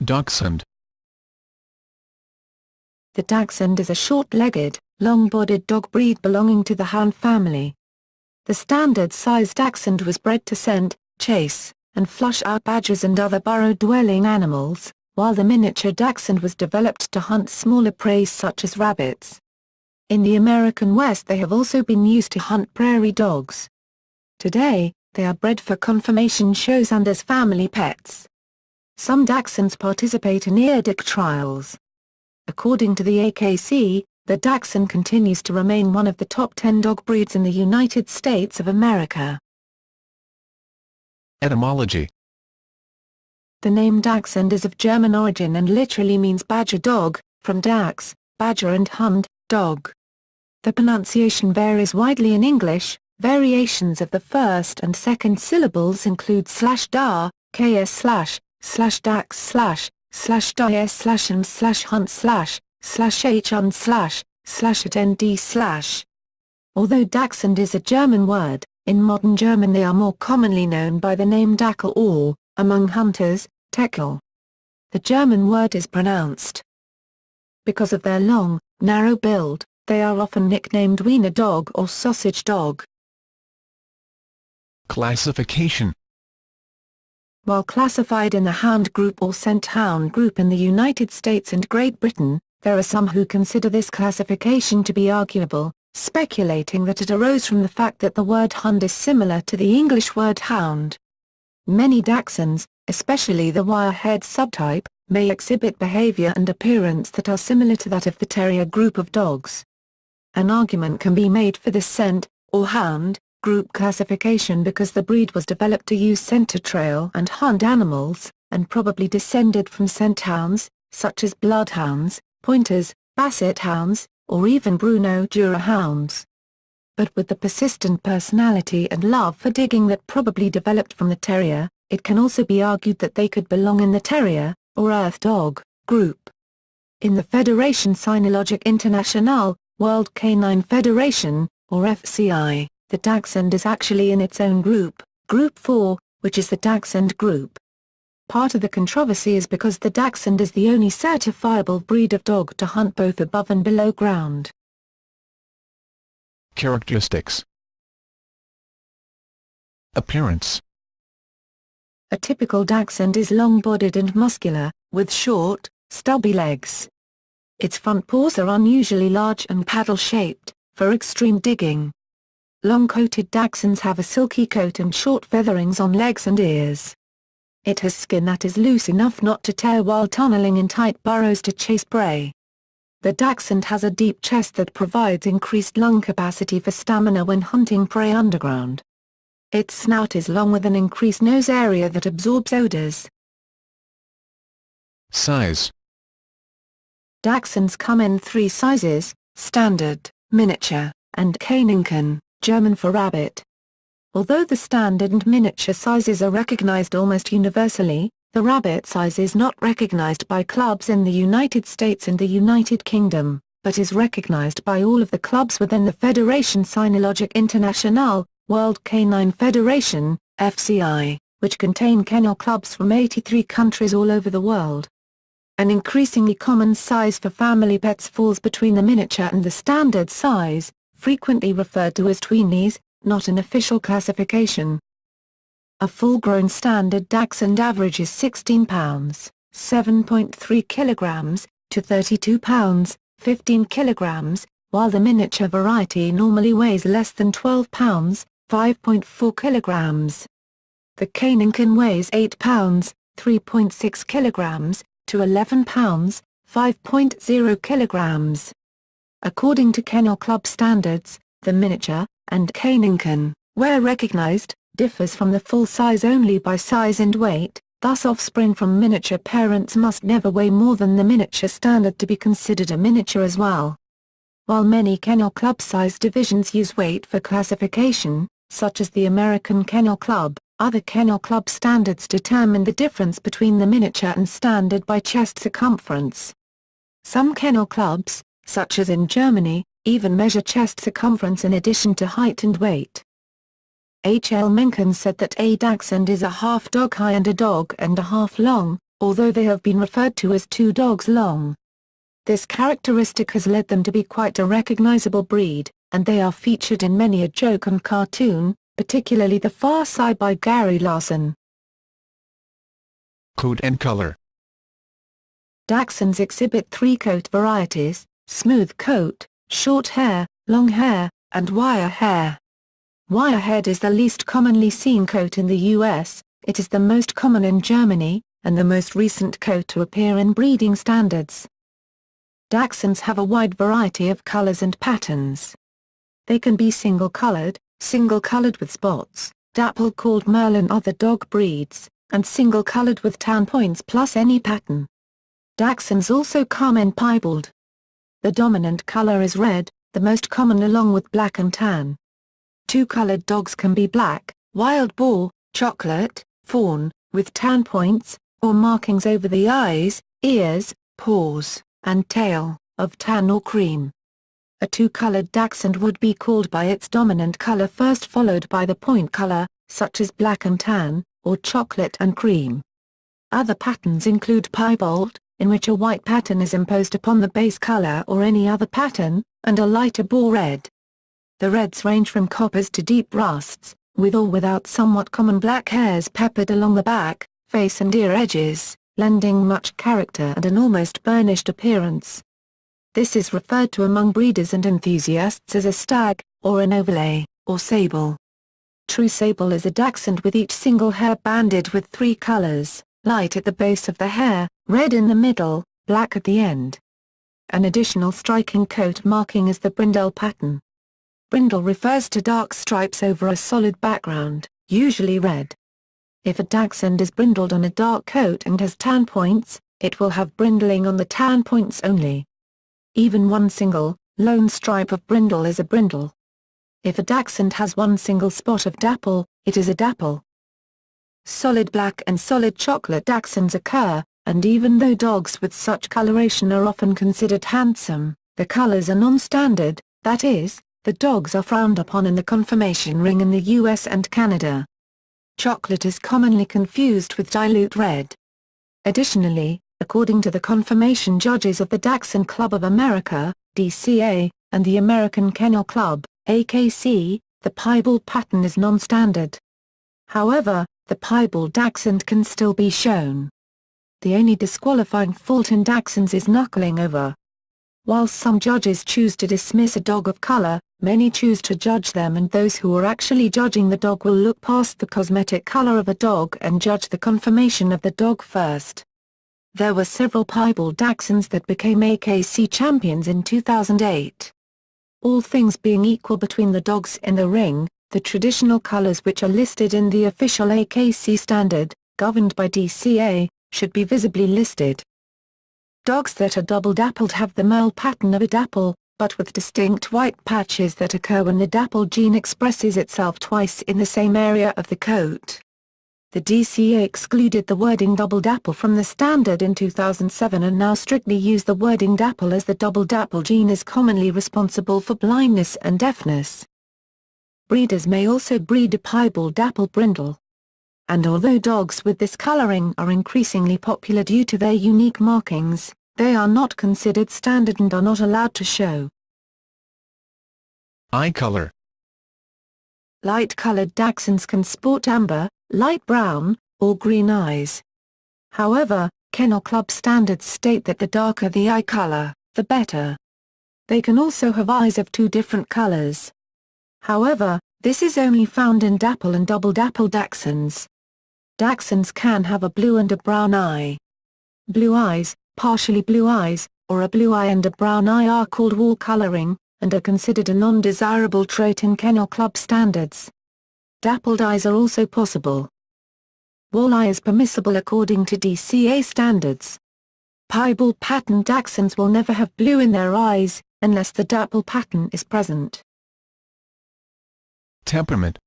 Dachshund. The Dachshund is a short-legged, long-bodied dog breed belonging to the Hound family. The standard-sized Dachshund was bred to scent, chase, and flush out badgers and other burrow-dwelling animals, while the miniature Dachshund was developed to hunt smaller prey such as rabbits. In the American West they have also been used to hunt prairie dogs. Today, they are bred for conformation shows and as family pets. Some Dachshunds participate in eardick trials. According to the AKC, the Dachshund continues to remain one of the top 10 dog breeds in the United States of America. Etymology. The name Dachshund is of German origin and literally means badger dog, from Dachs, badger and Hund, dog. The pronunciation varies widely in English. Variations of the first and second syllables include /da, ks/, /dax/, /dis/ and /hunt/ /h und//at nd/. Although Dachshund is a German word, in modern German they are more commonly known by the name Dackel or, among hunters, Teckel. The German word is pronounced. Because of their long, narrow build, they are often nicknamed Wiener dog or sausage dog. Classification. While classified in the Hound group or Scent Hound group in the United States and Great Britain, there are some who consider this classification to be arguable, speculating that it arose from the fact that the word Hund is similar to the English word hound. Many Dachshunds, especially the wire-haired subtype, may exhibit behavior and appearance that are similar to that of the Terrier group of dogs. An argument can be made for the Scent, or Hound, group classification because the breed was developed to use scent to trail and hunt animals, and probably descended from scent hounds, such as bloodhounds, pointers, basset hounds, or even Bruno Jura hounds. But with the persistent personality and love for digging that probably developed from the terrier, it can also be argued that they could belong in the terrier, or earth dog, group. In the Fédération Cynologique Internationale, World Canine Federation, or FCI, the Dachshund is actually in its own group, Group 4, which is the Dachshund group. Part of the controversy is because the Dachshund is the only certifiable breed of dog to hunt both above and below ground. Characteristics. Appearance. A typical Dachshund is long-bodied and muscular, with short, stubby legs. Its front paws are unusually large and paddle-shaped, for extreme digging. Long-coated Dachshunds have a silky coat and short featherings on legs and ears. It has skin that is loose enough not to tear while tunneling in tight burrows to chase prey. The Dachshund has a deep chest that provides increased lung capacity for stamina when hunting prey underground. Its snout is long with an increased nose area that absorbs odors. Size. Dachshunds come in 3 sizes: standard, miniature, and Kaninchen, German for rabbit. Although the standard and miniature sizes are recognized almost universally, the rabbit size is not recognized by clubs in the United States and the United Kingdom, but is recognized by all of the clubs within the Fédération Cynologique Internationale, World Canine Federation, FCI, which contain kennel clubs from 83 countries all over the world. An increasingly common size for family pets falls between the miniature and the standard size, frequently referred to as tweenies, not an official classification. A full-grown standard Dachshund averages 16 pounds, 7.3 kilograms, to 32 pounds, 15 kilograms, while the miniature variety normally weighs less than 12 pounds, 5.4 kilograms. The Kaninchen weighs 8 pounds, 3.6 kilograms, to 11 pounds, 5.0 kilograms. According to Kennel Club standards, the miniature, and Kaninchen, where recognized, differs from the full size only by size and weight, thus offspring from miniature parents must never weigh more than the miniature standard to be considered a miniature as well. While many Kennel Club size divisions use weight for classification, such as the American Kennel Club, other Kennel Club standards determine the difference between the miniature and standard by chest circumference. Some kennel clubs, such as in Germany, even measure chest circumference in addition to height and weight. H. L. Mencken said that a Dachshund is a half dog high and a dog and a half long, although they have been referred to as 2 dogs long. This characteristic has led them to be quite a recognizable breed, and they are featured in many a joke and cartoon, particularly The Far Side by Gary Larson. Coat and color. Dachshunds exhibit 3 coat varieties: smooth coat, short hair, long hair, and wire hair. Wire-haired is the least commonly seen coat in the U.S., it is the most common in Germany, and the most recent coat to appear in breeding standards. Dachshunds have a wide variety of colors and patterns. They can be single-colored with spots, dappled called merle in other dog breeds, and single-colored with tan points plus any pattern. Dachshunds also come in piebald. The dominant color is red, the most common along with black and tan. 2-colored dogs can be black, wild boar, chocolate, fawn, with tan points, or markings over the eyes, ears, paws, and tail, of tan or cream. A 2-colored Dachshund would be called by its dominant color first followed by the point color, such as black and tan, or chocolate and cream. Other patterns include piebald, in which a white pattern is imposed upon the base color or any other pattern, and a lighter boar red. The reds range from coppers to deep rusts, with or without somewhat common black hairs peppered along the back, face and ear edges, lending much character and an almost burnished appearance. This is referred to among breeders and enthusiasts as a stag, or an overlay, or sable. True sable is a Dachshund with each single hair banded with 3 colors, light at the base of the hair, red in the middle, black at the end. An additional striking coat marking is the brindle pattern. Brindle refers to dark stripes over a solid background, usually red. If a Dachshund is brindled on a dark coat and has tan points, it will have brindling on the tan points only. Even one single, lone stripe of brindle is a brindle. If a Dachshund has one single spot of dapple, it is a dapple. Solid black and solid chocolate Dachshunds occur, and even though dogs with such coloration are often considered handsome, the colors are non-standard, that is, the dogs are frowned upon in the conformation ring in the US and Canada. Chocolate is commonly confused with dilute red. Additionally, according to the conformation judges of the Dachshund Club of America, DCA, and the American Kennel Club, AKC, the piebald pattern is non-standard. However, the piebald Dachshund can still be shown. The only disqualifying fault in Dachshunds is knuckling over. While some judges choose to dismiss a dog of color, many choose to judge them, and those who are actually judging the dog will look past the cosmetic color of a dog and judge the conformation of the dog first. There were several piebald Dachshunds that became AKC champions in 2008. All things being equal between the dogs in the ring, the traditional colors which are listed in the official AKC standard, governed by DCA, should be visibly listed. Dogs that are double-dappled have the merle pattern of a dapple, but with distinct white patches that occur when the dapple gene expresses itself twice in the same area of the coat. The DCA excluded the wording double dapple from the standard in 2007 and now strictly use the wording dapple, as the double dapple gene is commonly responsible for blindness and deafness. Breeders may also breed a piebald dapple brindle. And although dogs with this coloring are increasingly popular due to their unique markings, they are not considered standard and are not allowed to show. Eye color. Light-colored Dachshunds can sport amber, light brown, or green eyes. However, Kennel Club standards state that the darker the eye color, the better. They can also have eyes of 2 different colors. However, this is only found in dapple and double-dapple Dachshunds. Dachshunds can have a blue and a brown eye. Blue eyes, partially blue eyes, or a blue eye and a brown eye are called wall coloring, and are considered a non-desirable trait in Kennel Club standards. Dappled eyes are also possible. Wall eye is permissible according to DCA standards. Piebald pattern Dachshunds will never have blue in their eyes, unless the dapple pattern is present. Temperament.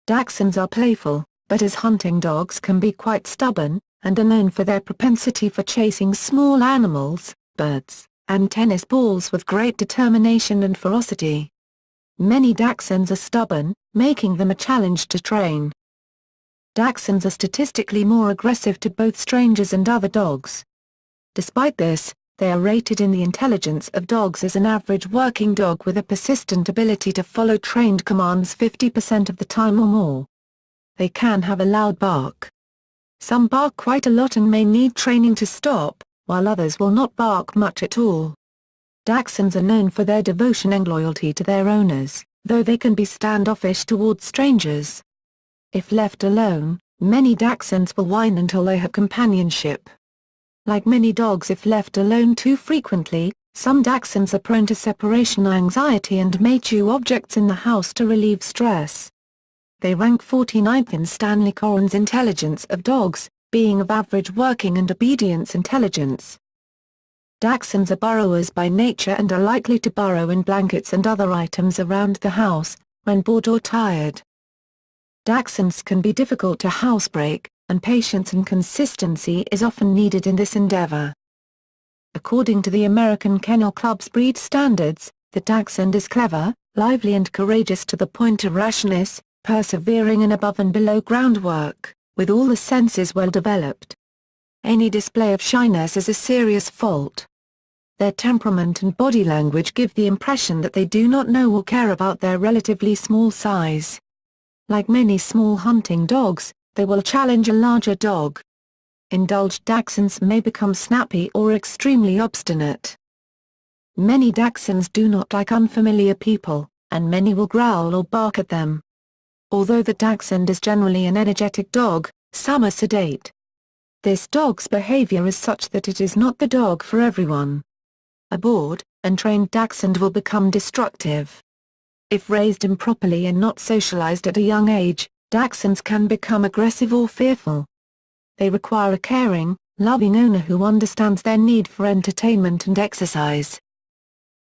Dachshunds are playful, but as hunting dogs can be quite stubborn, and are known for their propensity for chasing small animals, birds, and tennis balls with great determination and ferocity. Many Dachshunds are stubborn, making them a challenge to train. Dachshunds are statistically more aggressive to both strangers and other dogs. Despite this, they are rated in the intelligence of dogs as an average working dog with a persistent ability to follow trained commands 50% of the time or more. They can have a loud bark. Some bark quite a lot and may need training to stop, while others will not bark much at all. Dachshunds are known for their devotion and loyalty to their owners, though they can be standoffish towards strangers. If left alone, many Dachshunds will whine until they have companionship. Like many dogs, if left alone too frequently, some Dachshunds are prone to separation anxiety and may chew objects in the house to relieve stress. They rank 49th in Stanley Coren's intelligence of dogs, being of average working and obedience intelligence. Dachshunds are burrowers by nature and are likely to burrow in blankets and other items around the house, when bored or tired. Dachshunds can be difficult to housebreak, and patience and consistency is often needed in this endeavor. According to the American Kennel Club's breed standards, the Dachshund is clever, lively and courageous to the point of rashness, persevering in above and below ground work, with all the senses well developed. Any display of shyness is a serious fault. Their temperament and body language give the impression that they do not know or care about their relatively small size. Like many small hunting dogs, they will challenge a larger dog. Indulged Dachshunds may become snappy or extremely obstinate. Many Dachshunds do not like unfamiliar people, and many will growl or bark at them. Although the Dachshund is generally an energetic dog, some are sedate. This dog's behavior is such that it is not the dog for everyone. A bored, untrained Dachshund will become destructive. If raised improperly and not socialized at a young age, Dachshunds can become aggressive or fearful. They require a caring, loving owner who understands their need for entertainment and exercise.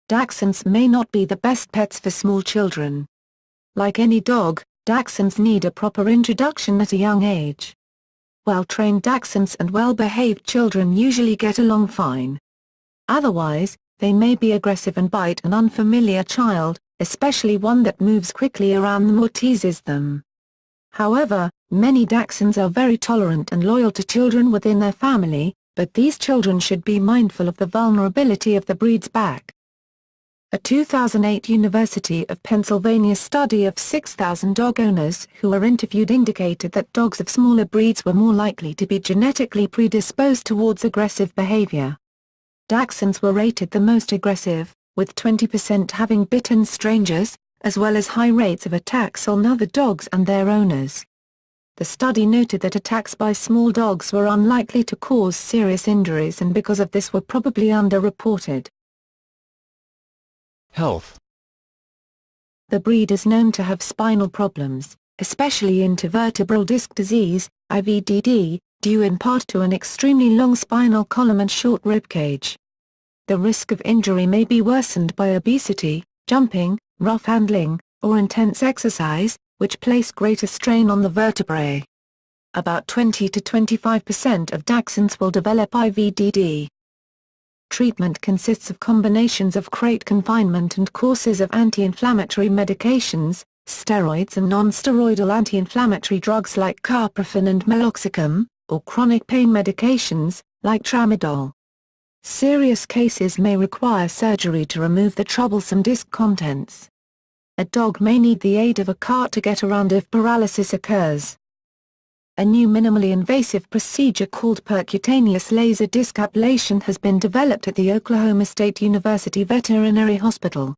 Dachshunds may not be the best pets for small children. Like any dog, Dachshunds need a proper introduction at a young age. Well-trained Dachshunds and well-behaved children usually get along fine. Otherwise, they may be aggressive and bite an unfamiliar child, especially one that moves quickly around them or teases them. However, many Dachshunds are very tolerant and loyal to children within their family, but these children should be mindful of the vulnerability of the breed's back. A 2008 University of Pennsylvania study of 6,000 dog owners who were interviewed indicated that dogs of smaller breeds were more likely to be genetically predisposed towards aggressive behavior. Dachshunds were rated the most aggressive, with 20% having bitten strangers, as well as high rates of attacks on other dogs and their owners. The study noted that attacks by small dogs were unlikely to cause serious injuries and because of this were probably underreported. Health. The breed is known to have spinal problems, especially intervertebral disc disease, IVDD, due in part to an extremely long spinal column and short rib cage. The risk of injury may be worsened by obesity, jumping, rough handling, or intense exercise, which place greater strain on the vertebrae. About 20 to 25% of Dachshunds will develop IVDD. Treatment consists of combinations of crate confinement and courses of anti-inflammatory medications, steroids and non-steroidal anti-inflammatory drugs like carprofen and meloxicam, or chronic pain medications, like tramadol. Serious cases may require surgery to remove the troublesome disc contents. A dog may need the aid of a cart to get around if paralysis occurs. A new minimally invasive procedure called percutaneous laser disc ablation has been developed at the Oklahoma State University Veterinary Hospital.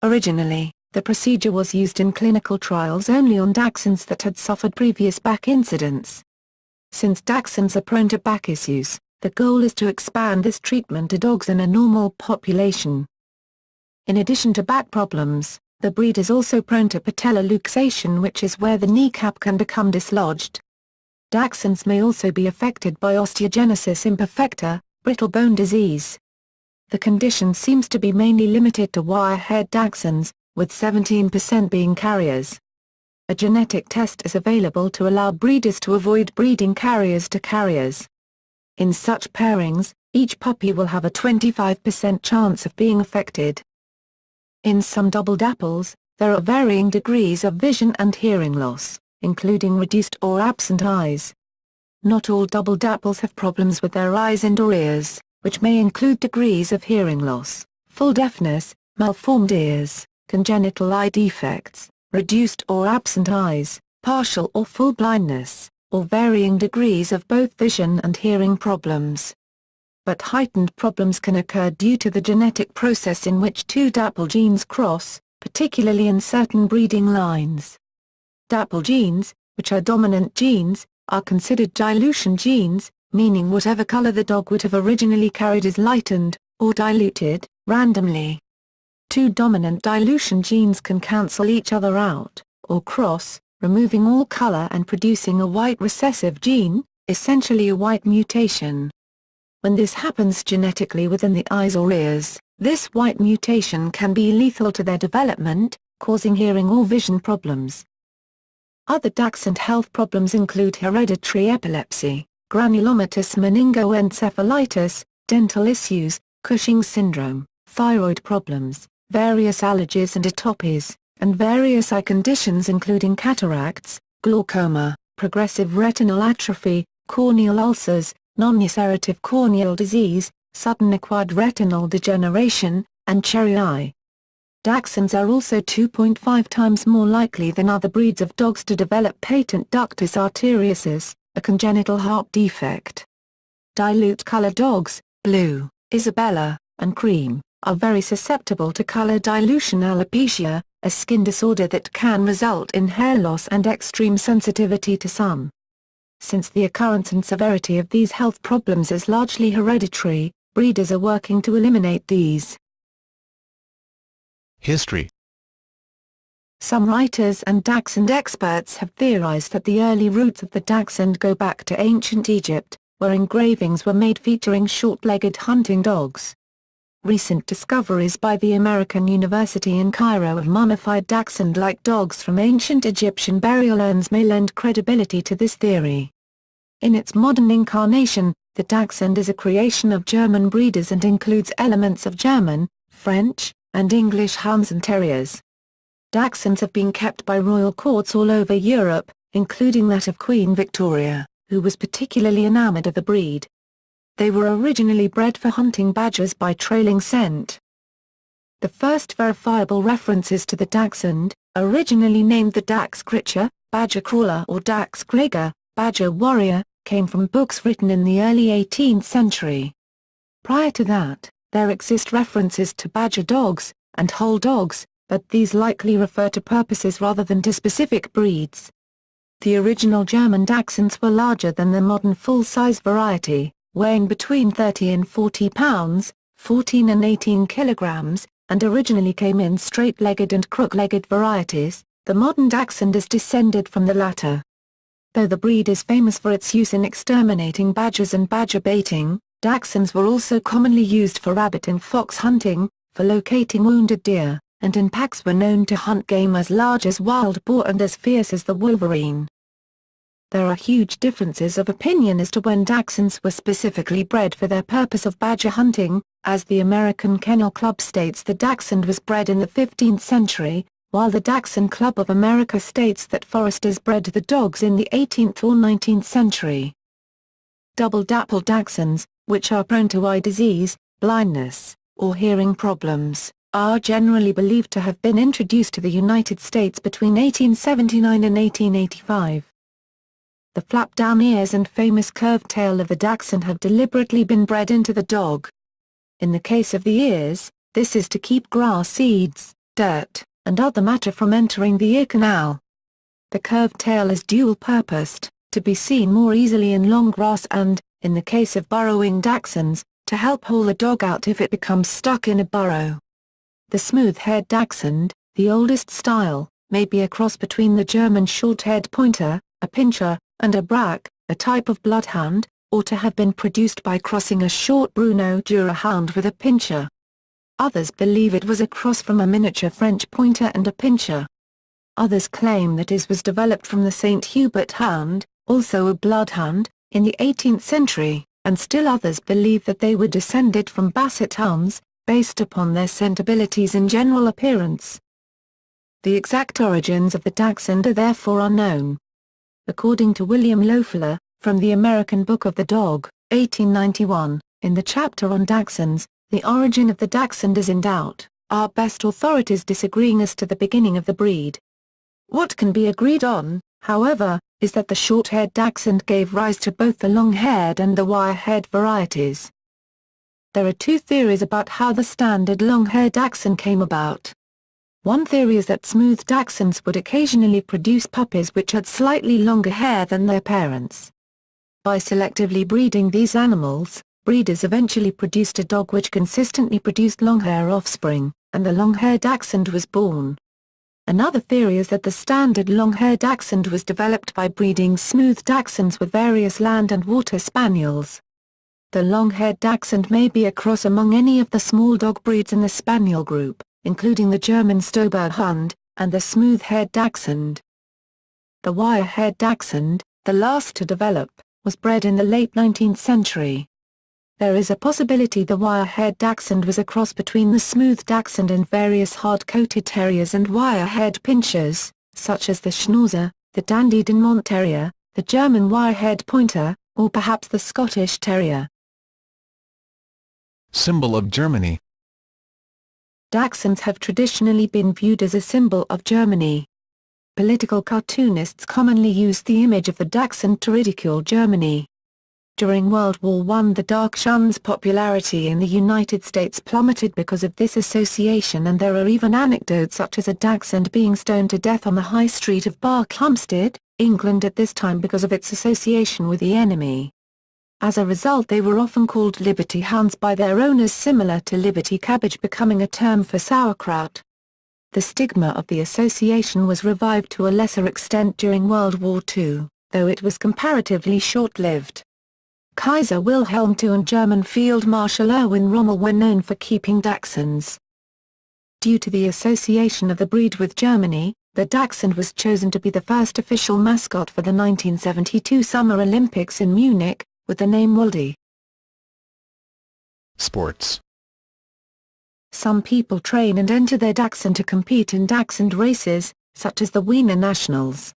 Originally, the procedure was used in clinical trials only on Dachshunds that had suffered previous back incidents. Since Dachshunds are prone to back issues, the goal is to expand this treatment to dogs in a normal population. In addition to back problems, the breed is also prone to patellar luxation, which is where the kneecap can become dislodged. Dachshunds may also be affected by osteogenesis imperfecta, brittle bone disease. The condition seems to be mainly limited to wire-haired Dachshunds, with 17% being carriers. A genetic test is available to allow breeders to avoid breeding carriers to carriers. In such pairings, each puppy will have a 25% chance of being affected. In some double dapples, there are varying degrees of vision and hearing loss, including reduced or absent eyes. Not all double dapples have problems with their eyes and/or ears, which may include degrees of hearing loss, full deafness, malformed ears, congenital eye defects, reduced or absent eyes, partial or full blindness, or varying degrees of both vision and hearing problems. But heightened problems can occur due to the genetic process in which two dapple genes cross, particularly in certain breeding lines. Dapple genes, which are dominant genes, are considered dilution genes, meaning whatever color the dog would have originally carried is lightened, or diluted, randomly. Two dominant dilution genes can cancel each other out, or cross, removing all color and producing a white recessive gene, essentially a white mutation. When this happens genetically within the eyes or ears, this white mutation can be lethal to their development, causing hearing or vision problems. Other Dachshund health problems include hereditary epilepsy, granulomatous meningoencephalitis, dental issues, Cushing's syndrome, thyroid problems, various allergies and atopies, and various eye conditions including cataracts, glaucoma, progressive retinal atrophy, corneal ulcers, non-ulcerative corneal disease, sudden acquired retinal degeneration, and cherry eye. Dachshunds are also 2.5 times more likely than other breeds of dogs to develop patent ductus arteriosus, a congenital heart defect. Dilute-color dogs, blue, Isabella, and cream, are very susceptible to color dilution alopecia, a skin disorder that can result in hair loss and extreme sensitivity to sun. Since the occurrence and severity of these health problems is largely hereditary, breeders are working to eliminate these. History. Some writers and Dachshund experts have theorized that the early roots of the Dachshund go back to ancient Egypt, where engravings were made featuring short-legged hunting dogs. Recent discoveries by the American University in Cairo of mummified Dachshund-like dogs from ancient Egyptian burial urns may lend credibility to this theory. In its modern incarnation, the Dachshund is a creation of German breeders and includes elements of German, French, and English hounds and terriers. Dachshunds have been kept by royal courts all over Europe, including that of Queen Victoria, who was particularly enamored of the breed. They were originally bred for hunting badgers by trailing scent. The first verifiable references to the Dachshund, originally named the Dachs Critcher, Badger Crawler or Dachs Krieger, Badger Warrior, came from books written in the early 18th century. Prior to that, there exist references to badger dogs, and whole dogs, but these likely refer to purposes rather than to specific breeds. The original German Dachshunds were larger than the modern full-size variety, weighing between 30 and 40 pounds, 14 and 18 kilograms, and originally came in straight-legged and crook-legged varieties. The modern Dachshund is descended from the latter. Though the breed is famous for its use in exterminating badgers and badger baiting, Dachshunds were also commonly used for rabbit and fox hunting, for locating wounded deer, and in packs were known to hunt game as large as wild boar and as fierce as the wolverine. There are huge differences of opinion as to when Dachshunds were specifically bred for their purpose of badger hunting, as the American Kennel Club states the Dachshund was bred in the 15th century, while the Dachshund Club of America states that foresters bred the dogs in the 18th or 19th century. Double dapple Dachshunds, which are prone to eye disease, blindness, or hearing problems, are generally believed to have been introduced to the United States between 1879 and 1885. The flap-down ears and famous curved tail of the Dachshund have deliberately been bred into the dog. In the case of the ears, this is to keep grass seeds, dirt, and other matter from entering the ear canal. The curved tail is dual-purposed, to be seen more easily in long grass and, in the case of burrowing Dachshunds, to help haul the dog out if it becomes stuck in a burrow. The smooth-haired Dachshund, the oldest style, may be a cross between the German short-haired pointer, a pinscher, and a braque, a type of bloodhound, or to have been produced by crossing a short Bruno Dura hound with a pinscher. Others believe it was a cross from a miniature French pointer and a pinscher. Others claim that it was developed from the St. Hubert hound, also a bloodhound, in the 18th century, and still others believe that they were descended from Basset hounds, based upon their scent abilities and general appearance. The exact origins of the Dachshund are therefore unknown, According to William Loeffler, from the American Book of the Dog, 1891, in the chapter on Dachshunds, the origin of the Dachshund is in doubt, our best authorities disagreeing as to the beginning of the breed. What can be agreed on, however, is that the short-haired Dachshund gave rise to both the long-haired and the wire-haired varieties. There are two theories about how the standard long-haired Dachshund came about. One theory is that smooth Dachshunds would occasionally produce puppies which had slightly longer hair than their parents. By selectively breeding these animals, breeders eventually produced a dog which consistently produced long-hair offspring, and the long-haired Dachshund was born. Another theory is that the standard long-haired Dachshund was developed by breeding smooth Dachshunds with various land and water spaniels. The long-haired Dachshund may be a cross among any of the small dog breeds in the Spaniel group, including the German Stobberhund, and the smooth-haired Dachshund. The wire-haired Dachshund, the last to develop, was bred in the late 19th century. There is a possibility the wire-haired Dachshund was a cross between the smooth Dachshund and various hard-coated terriers and wire-haired pinschers, such as the Schnauzer, the Dandy Dinmont Terrier, the German wire-haired Pointer, or perhaps the Scottish Terrier. Symbol of Germany. Dachshunds have traditionally been viewed as a symbol of Germany. Political cartoonists commonly used the image of the Dachshund to ridicule Germany. During World War I, the Dachshund's popularity in the United States plummeted because of this association, and there are even anecdotes such as a Dachshund being stoned to death on the high street of Berkhamsted, England at this time because of its association with the enemy. As a result, they were often called Liberty Hounds by their owners, similar to Liberty Cabbage becoming a term for sauerkraut. The stigma of the association was revived to a lesser extent during World War II, though it was comparatively short-lived. Kaiser Wilhelm II and German Field Marshal Erwin Rommel were known for keeping Dachshunds. Due to the association of the breed with Germany, the Dachshund was chosen to be the first official mascot for the 1972 Summer Olympics in Munich, with the name Waldy. Sports. Some people train and enter their Dachshund to compete in Dachshund races, such as the Wiener Nationals.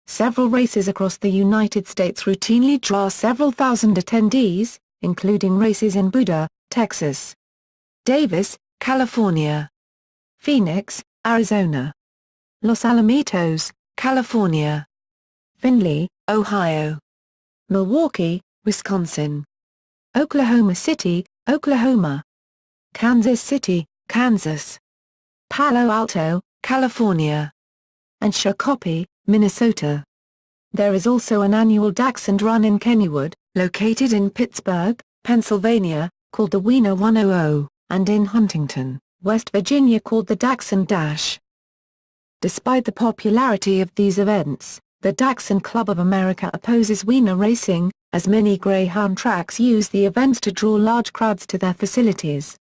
Several races across the United States routinely draw several thousand attendees, including races in Buda, Texas; Davis, California; Phoenix, Arizona; Los Alamitos, California; Findlay, Ohio; Milwaukee, Wisconsin; Oklahoma City, Oklahoma; Kansas City, Kansas; Palo Alto, California; and Shakopee, Minnesota. There is also an annual Dachshund Run in Kennywood, located in Pittsburgh, Pennsylvania, called the Wiener 100, and in Huntington, West Virginia called the Dachshund Dash. Despite the popularity of these events, the Dachshund Club of America opposes Wiener racing, as many greyhound tracks use the events to draw large crowds to their facilities.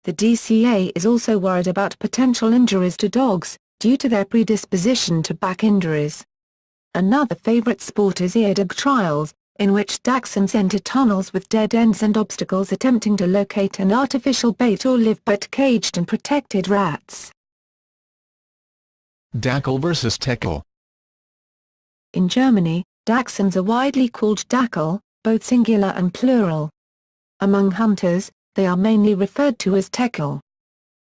The DCA is also worried about potential injuries to dogs, due to their predisposition to back injuries. Another favorite sport is eardog trials, in which Dachshunds enter tunnels with dead ends and obstacles attempting to locate an artificial bait or live but caged and protected rats. Dackel versus Teckel. In Germany, Dachshunds are widely called Dackel, both singular and plural. Among hunters, they are mainly referred to as Teckel.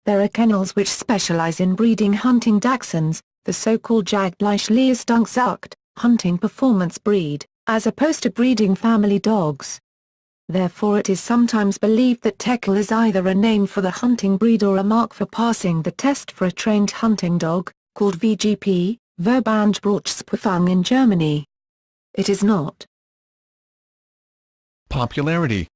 There are kennels which specialize in breeding hunting Dachshunds, the so-called Jagdliche Leistungszucht, hunting performance breed, as opposed to breeding family dogs. Therefore it is sometimes believed that Teckel is either a name for the hunting breed or a mark for passing the test for a trained hunting dog, called VGP, Verbandsbrauchsprüfung in Germany. It is not. Popularity.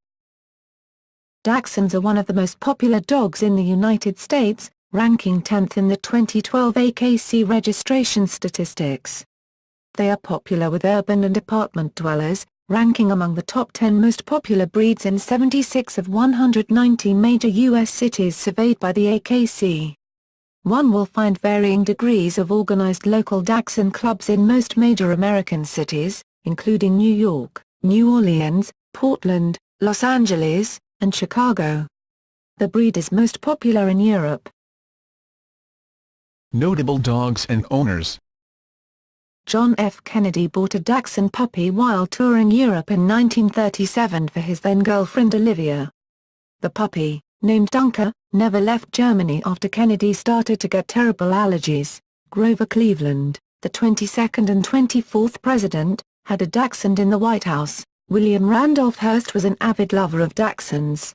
Dachshunds are one of the most popular dogs in the United States, ranking 10th in the 2012 AKC registration statistics. They are popular with urban and apartment dwellers, ranking among the top 10 most popular breeds in 76 of 190 major U.S. cities surveyed by the AKC. One will find varying degrees of organized local Dachshund clubs in most major American cities, including New York, New Orleans, Portland, Los Angeles, and Chicago. The breed is most popular in Europe. Notable dogs and owners. John F. Kennedy bought a Dachshund puppy while touring Europe in 1937 for his then-girlfriend Olivia. The puppy, named Dunker, never left Germany after Kennedy started to get terrible allergies. Grover Cleveland, the 22nd and 24th president, had a Dachshund in the White House. William Randolph Hearst was an avid lover of Dachshunds.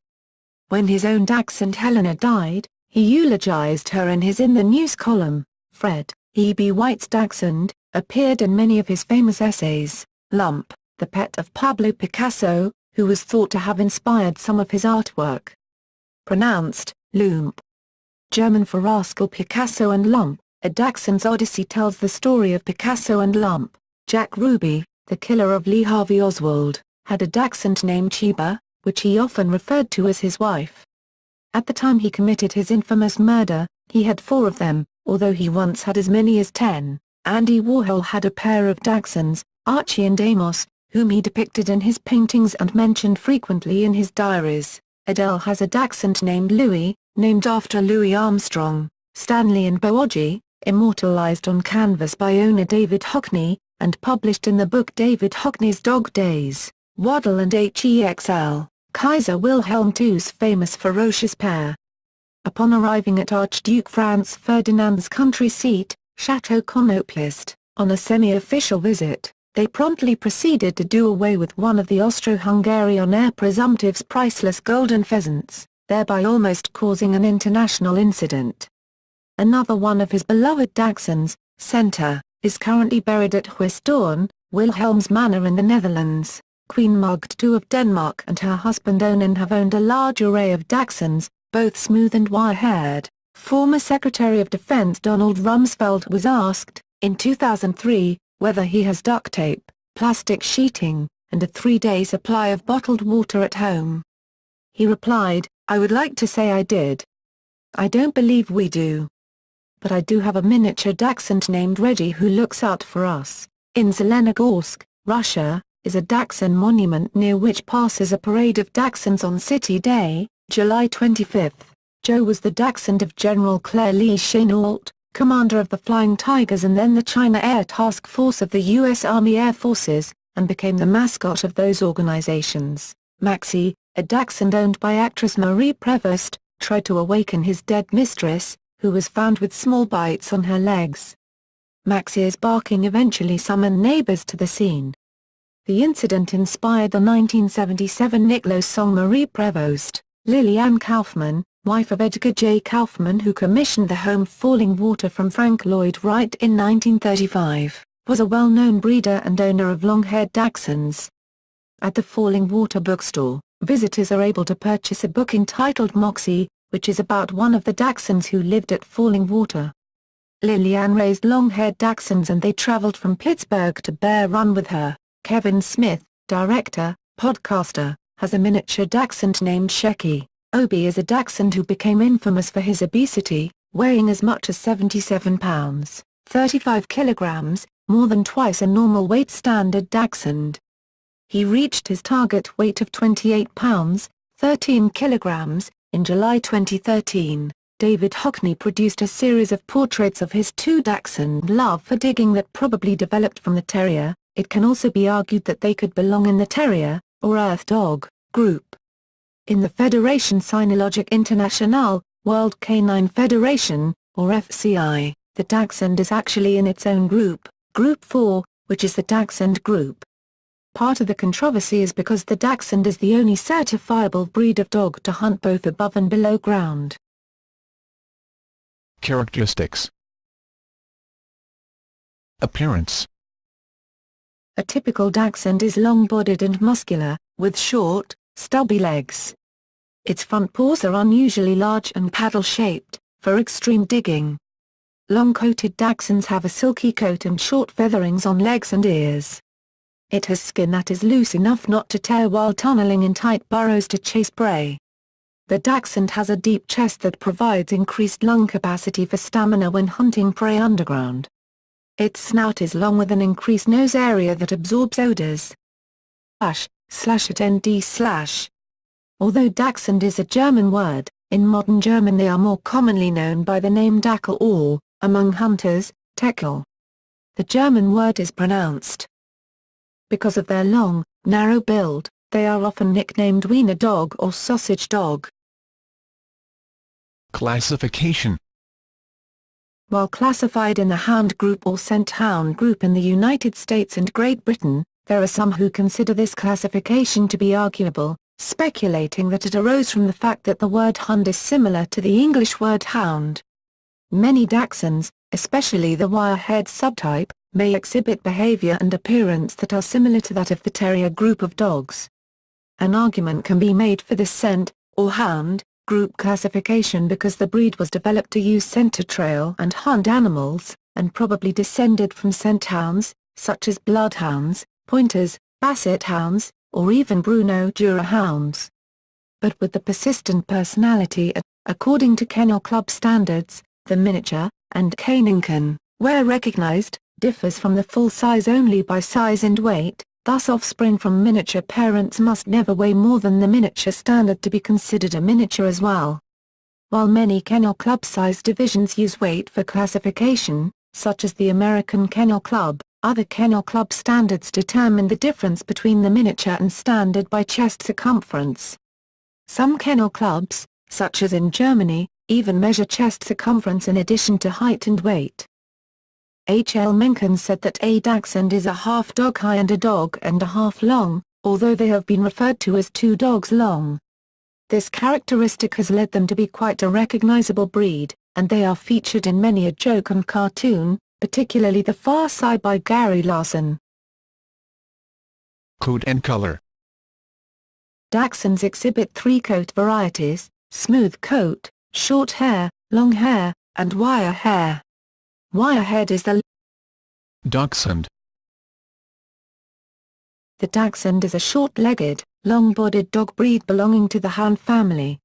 When his own Dachshund Helena died, he eulogized her in his In the News column. Fred E.B. White's Dachshund appeared in many of his famous essays. Lump, the pet of Pablo Picasso, who was thought to have inspired some of his artwork. Pronounced, Lump. German for rascal. Picasso and Lump, A Dachshund's Odyssey tells the story of Picasso and Lump. Jack Ruby, the killer of Lee Harvey Oswald, had a Dachshund named Sheba, which he often referred to as his wife. At the time he committed his infamous murder, he had 4 of them, although he once had as many as 10. Andy Warhol had a pair of Dachshunds, Archie and Amos, whom he depicted in his paintings and mentioned frequently in his diaries. Adele has a Dachshund named Louis, named after Louis Armstrong. Stanley and Boogey, immortalized on canvas by owner David Hockney, and published in the book David Hockney's Dog Days. Waddle and Hexl, Kaiser Wilhelm II's famous ferocious pair. Upon arriving at Archduke Franz Ferdinand's country seat, Chateau Konoplast, on a semi-official visit, they promptly proceeded to do away with one of the Austro-Hungarian heir presumptive's priceless golden pheasants, thereby almost causing an international incident. Another one of his beloved Dachshunds, Center, is currently buried at Huisdoorn, Wilhelm's Manor in the Netherlands. Queen Margrethe II of Denmark and her husband Onan have owned a large array of Dachshunds, both smooth and wire-haired. Former Secretary of Defense Donald Rumsfeld was asked, in 2003, whether he has duct tape, plastic sheeting, and a 3-day supply of bottled water at home. He replied, "I would like to say I did. I don't believe we do. But I do have a miniature Dachshund named Reggie who looks out for us." In Zelenogorsk, Russia, is a Dachshund monument near which passes a parade of Dachshunds on City Day, July 25. Joe was the Dachshund of General Claire Lee Chennault, commander of the Flying Tigers and then the China Air Task Force of the U.S. Army Air Forces, and became the mascot of those organizations. Maxie, a Dachshund owned by actress Marie Prevost, tried to awaken his dead mistress, who was found with small bites on her legs. Maxie's barking eventually summoned neighbors to the scene. The incident inspired the 1977 Nick Lowe song Marie Prevost. Lillian Kaufman, wife of Edgar J. Kaufman who commissioned the home Falling Water from Frank Lloyd Wright in 1935, was a well-known breeder and owner of long-haired Dachshunds. At the Falling Water bookstore, visitors are able to purchase a book entitled Moxie, which is about one of the Dachshunds who lived at Falling Water. Lillian raised long-haired Dachshunds and they traveled from Pittsburgh to Bear Run with her. Kevin Smith, director, podcaster, has a miniature Dachshund named Shecky. Obi is a Dachshund who became infamous for his obesity, weighing as much as 77 pounds, 35 kilograms, more than twice a normal weight standard Dachshund. He reached his target weight of 28 pounds, 13 kilograms, in July 2013. David Hockney produced a series of portraits of his 2 Dachshund love for digging that probably developed from the terrier. It can also be argued that they could belong in the terrier, or earth dog, group. In the Fédération Cynologique Internationale, World Canine Federation, or FCI, the Dachshund is actually in its own group, Group 4, which is the Dachshund group. Part of the controversy is because the Dachshund is the only certifiable breed of dog to hunt both above and below ground. Characteristics. Appearance. A typical Dachshund is long-bodied and muscular, with short, stubby legs. Its front paws are unusually large and paddle-shaped, for extreme digging. Long-coated Dachshunds have a silky coat and short featherings on legs and ears. It has skin that is loose enough not to tear while tunneling in tight burrows to chase prey. The Dachshund has a deep chest that provides increased lung capacity for stamina when hunting prey underground. Its snout is long with an increased nose area that absorbs odors. //@nd/. Although Dachshund is a German word, in modern German they are more commonly known by the name Dackel or, among hunters, Teckel. the German word is pronounced. Because of their long, narrow build, they are often nicknamed Wiener dog or sausage dog. Classification. While classified in the Hound group or Scent Hound group in the United States and Great Britain, there are some who consider this classification to be arguable, speculating that it arose from the fact that the word Hund is similar to the English word hound. Many Dachshunds, especially the wire-haired subtype, may exhibit behavior and appearance that are similar to that of the Terrier group of dogs. An argument can be made for the Scent, or Hound, group classification because the breed was developed to use scent to trail and hunt animals, and probably descended from scent hounds, such as bloodhounds, pointers, basset hounds, or even Bruno Dura hounds. But with the persistent personality, according to Kennel Club standards, the miniature, and Canincan, where recognized, differs from the full size only by size and weight, thus offspring from miniature parents must never weigh more than the miniature standard to be considered a miniature as well. While many Kennel Club size divisions use weight for classification, such as the American Kennel Club, other Kennel Club standards determine the difference between the miniature and standard by chest circumference. Some Kennel Clubs, such as in Germany, even measure chest circumference in addition to height and weight. H. L. Mencken said that a Dachshund is a half dog high and a half long, although they have been referred to as 2 dogs long. This characteristic has led them to be quite a recognizable breed, and they are featured in many a joke and cartoon, particularly The Far Side by Gary Larson. Coat and color. Dachshunds exhibit 3 coat varieties: smooth coat, short hair, long hair, and wire hair. Wire-haired is the Dachshund. The Dachshund is a short-legged, long-bodied dog breed belonging to the Hound family.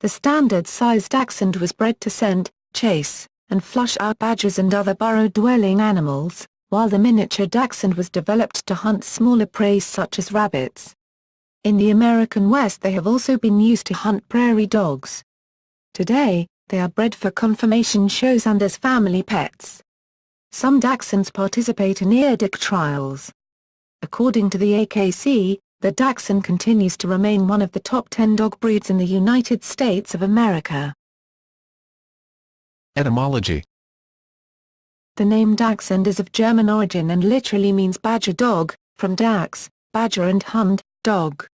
The standard-size Dachshund was bred to scent, chase, and flush out badgers and other burrow-dwelling animals, while the miniature Dachshund was developed to hunt smaller prey such as rabbits. In the American West they have also been used to hunt prairie dogs. Today, they are bred for conformation shows and as family pets. Some Dachshunds participate in eardick trials. According to the AKC, the Dachshund continues to remain one of the top 10 dog breeds in the United States of America. Etymology. The name Dachshund is of German origin and literally means badger dog, from Dachs, badger, and Hund, dog.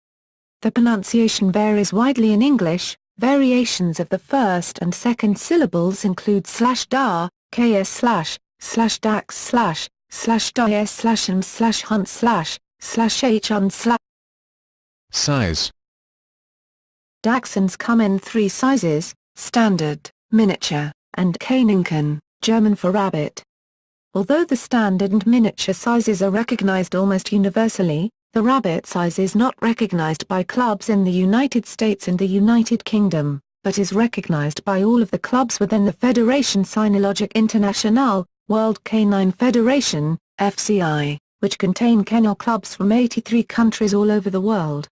The pronunciation varies widely in English. Variations of the first and second syllables include /da, ks/, /dax/, /dis/ and /hunt/ /h und/. Size. Dachshunds come in 3 sizes: standard, miniature, and Canincan, German for rabbit. Although the standard and miniature sizes are recognized almost universally, the rabbit size is not recognized by clubs in the United States and the United Kingdom, but is recognized by all of the clubs within the Fédération Cynologique Internationale, World Canine Federation, FCI, which contain kennel clubs from 83 countries all over the world.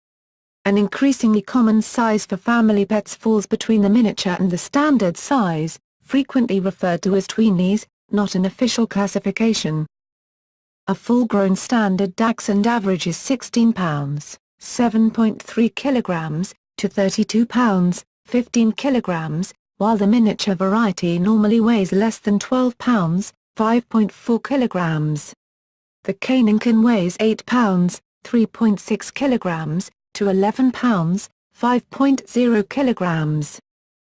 An increasingly common size for family pets falls between the miniature and the standard size, frequently referred to as tweenies, not an official classification. A full-grown standard Dachshund averages 16 pounds, 7.3 kilograms, to 32 pounds, 15 kilograms, while the miniature variety normally weighs less than 12 pounds, 5.4 kilograms. The Canincan weighs 8 pounds, 3.6 kilograms, to 11 pounds, 5.0 kilograms.